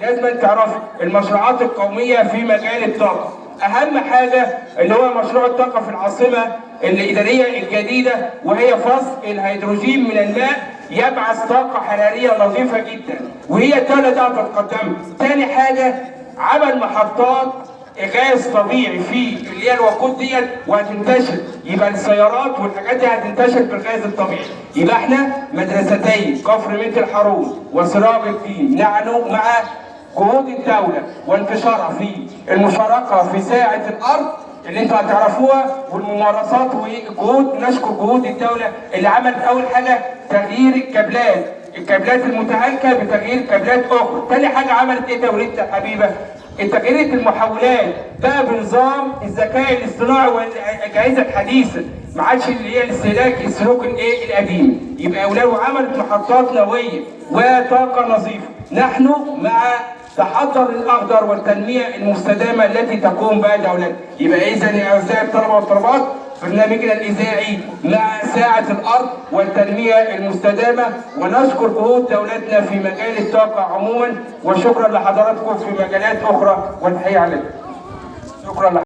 لازم تعرفي المشروعات القوميه في مجال الطاقه. اهم حاجه اللي هو مشروع الطاقه في العاصمه الاداريه الجديده، وهي فصل الهيدروجين من الماء يبعث طاقه حراريه نظيفه جدا، وهي الدوله ده هتتقدم. تاني حاجه عمل محطات غاز طبيعي في اللي هي الوقود ديت وهتنتشر، يبقى السيارات والحاجات دي هتنتشر بالغاز الطبيعي. يبقى احنا مدرستي كفر ميت الحارون وسراب الدين نعنوا مع جهود الدوله وانتشارها في المشاركه في ساعه الارض اللي انتوا هتعرفوها والممارسات وجهود. نشكر جهود الدوله اللي عملت اول حاجه تغيير الكابلات المتهالكه بتغيير كابلات اخرى. تاني حاجه عملت ايه دولتنا الحبيبه؟ تغيير المحولات بقى بنظام الذكاء الاصطناعي والاجهزه الحديثه، ما عادش اللي هي السلوك القديم. يبقى اولاد عملت محطات نوويه وطاقه نظيفه. نحن مع تحضر الاخضر والتنميه المستدامه التي تقوم بها دولتنا. يبقى اذا يا اعزائي الطلبه والطالبات برنامجنا الاذاعي مع ساعه الارض والتنميه المستدامه، ونشكر جهود دولتنا في مجال الطاقه عموما، وشكرا لحضراتكم في مجالات اخرى، والتحيه عليكم. شكرا.